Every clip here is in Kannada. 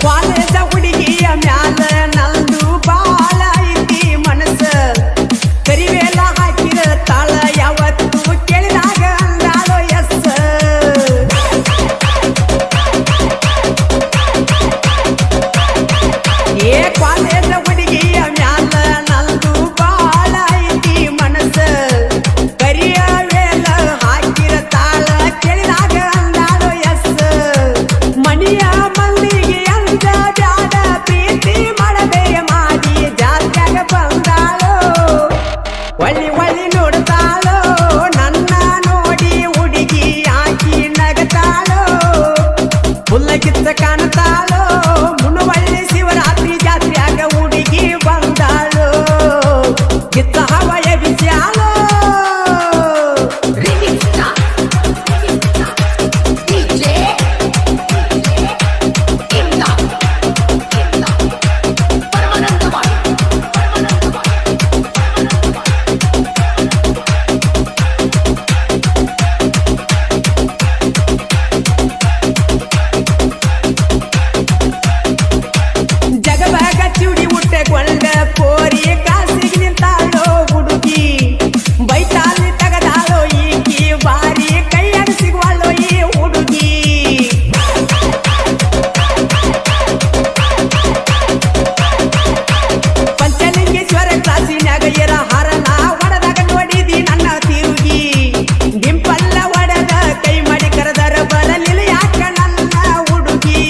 ಕಾಲೇಜ ಹುಡುಗಿಯ ಮ್ಯಾಲ ನಂದು ಬಾಳ ಐತಿ ಮನಸ್ಸ ಕರಿವೇಲ ಹಾಕಿರ ತಾಳ ಯಾವತ್ತು ಕೇಳಿದಾಗ ಅಂದಾಳೋ ಎಸ್ ಏ ಕಾಲೇಜ ಹುಡುಗಿಯ ಮ್ಯಾಲ ನಂದು ಬಾಳ ಐತಿ ಮನಸ್ಸ ಕರಿವೇಲ ಹಾಕಿರ ತಾಳ ಕೇಳಿದಾಗ ಅಂದಾಳೋ ಎಸ್ ಮಣಿಯ ಮಂದಿಗೆ ಅಂದ ಬ್ಯಾಡ ಪ್ರೀತಿ ಮಾಡದೆ ಮಾಡಿ ಜಾತ್ಯಾಗ ಬಂದಾಳೋ ಒಳ್ಳಿ ಒಳ್ಳಿ ನೋಡ್ತಾಳೋ ನನ್ನ ನೋಡಿ ಹುಡುಗಿ ಆಕಿ ನಗತಾಳೋ ಹುಲ್ಲಗಿತ್ತ ಕಾಣ್ತಾಳೋ ಮುನುವಳ್ಳಿ ಶಿವರಾತ್ರಿ ಜಾತ್ಯಾಗ ಹುಡುಗಿ ಬಂದಾಳೋ ಗಿತ್ತ ಹವಯ ಬಿಸ್ಯಾಳೋ ಜಗವಾಗ ಚಿಡಿ ಉಟ್ಟೆಕೊಂಡ ಕೋರಿ ಕಾಸಿಗೆ ನಿಂತಾಳೋ ಹುಡುಗಿ ಬೈತಾಲಿ ತಗದಾಳೋ ಈಕಿ ಬಾರಿ ಕೈಯಾಗ ಸಿಗುವಳೋ ಈ ಹುಡುಗಿ ಪಂಚಲಿಂಗೇಶ್ವರ ಕ್ಲಾಸಿನ್ಯಾಗ ಇರ ಹರನ ಒಡದಾಗ ನೋಡಿದಿ ನನ್ನ ತಿರುಗಿ ಡಿಂಪಲ್ಲ ಒಡದ ಕೈ ಮಾಡಿ ಕರೆದರ ಬರಲಿಲ್ಲ ಯಾಕ ನನ್ನ ಹುಡುಗಿ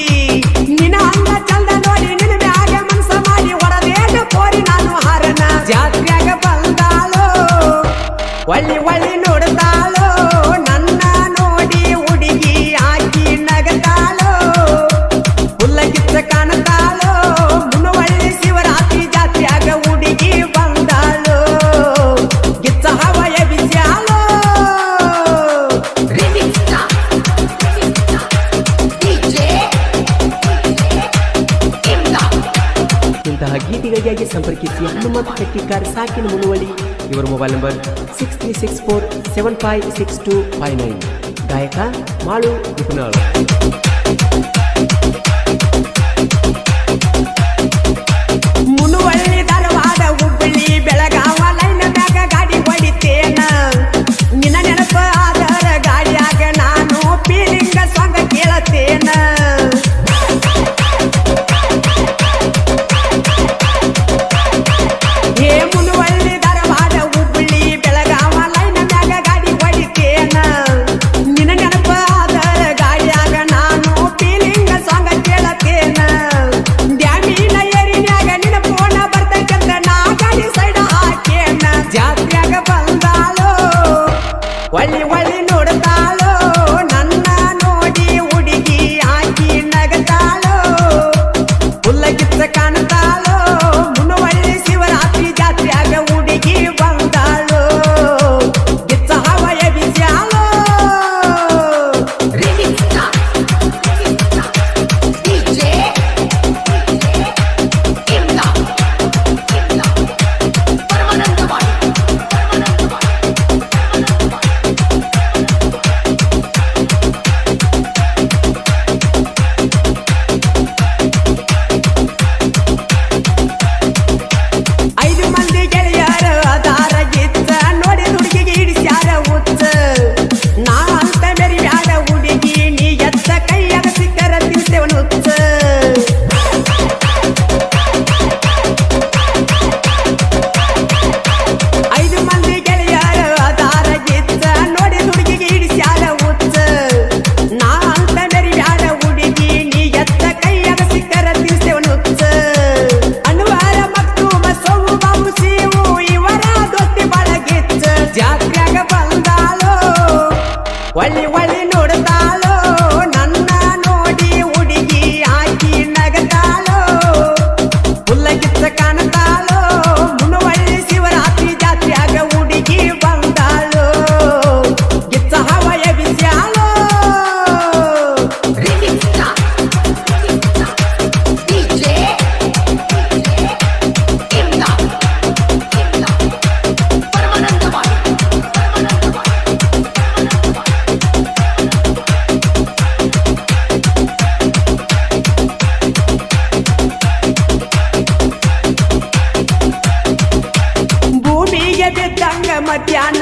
ನಿನ್ನ ಅಂದ ಚಂದ ನೋಡಿ ನಿನ್ನ ಮ್ಯಾಗ ಮನಸ ಮಾಡಿ ಒಡದೇನು ಕೋರಿ ನಾನು ಹರನ ಜಾತ್ರ್ಯಾಗ ಬಂದಾಳೋ ಒಳ್ಳಿ ಒಳ್ಳಿ ನೋಡ್ತಾಳೋ ನನ್ನ ನೋಡಿ ಹುಡುಗಿ ಆಕಿ ನಗತಾಳೋ ಹುಲ್ಲಗಿತ್ತ ಕಾಣ್ತಾಳೋ ಮುನುವಳ್ಳಿ ಶಿವರಾತ್ರಿ ಜಾತ್ರ್ಯಾಗ ಹುಡುಗಿ ಬಂದಾಳೋ ಗಿತ್ತ ಹವಯ ಬಿಸ್ಯಾಳೋ ಇಂತಹ ಗೀತೆಗಳಿಗಾಗಿ ಸಂಪರ್ಕಿಸಿ ಹನುಮಂತ ಕಟ್ಟಿಕಾರ್ ಸಾಕಿನ ಮುನುವಳಿ ಇವರ ಮೊಬೈಲ್ ನಂಬರ್ 6364756259 ಗಾಯಕ ಮಾಳು ನಿಪುಣಾಳು ಮುನುವಳ್ಳಿ ಧಾರವಾಡ ಹುಬ್ಬಳ್ಳಿ ಬೆಳಗಾವ ಲೈನ್ ಮ್ಯಾಗ ಗಾಡಿ ಹೊಡಿತೇನ ನಿನ್ನ ನೆನಪ ಆದರ ಗಾಡಿಯಾಗ ನಾನು ಫೀಲಿಂಗ ಸಾಂಗ ಕೇಳತೇನ ಹೇ ಮುನುವಳ್ಳಿ ಧಾರವಾಡ ಹುಬ್ಬಳ್ಳಿ ಬೆಳಗಾವ ಲೈನ್ ಮ್ಯಾಗ ಗಾಡಿ ಹೊಡಿತೇನ ನಿನ್ನ ನೆನಪ ಆದರ ಗಾಡಿಯಾಗ ನಾನು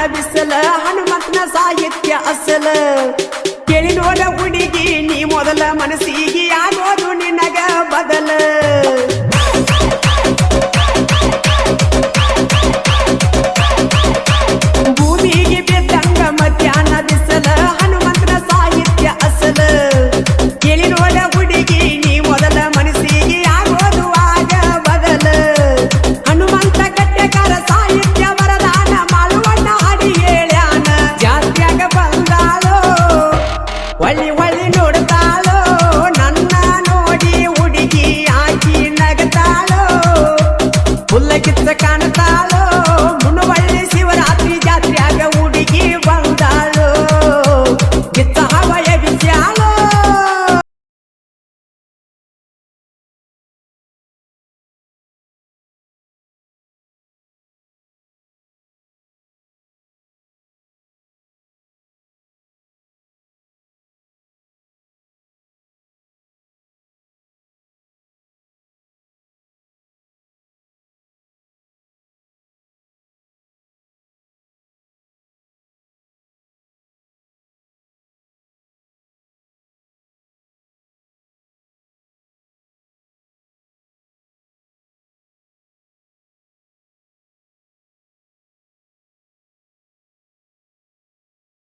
ಬಿಸಲ ಹನುಮಂತನ ಸಾಹಿತ್ಯ ಅಸಲ ಕೇಳಿ ನೋಡ ಹುಡುಗಿ ನೀ ಮೊದಲ ಮನಸ್ಸಿಗೆ ಆಗೋದ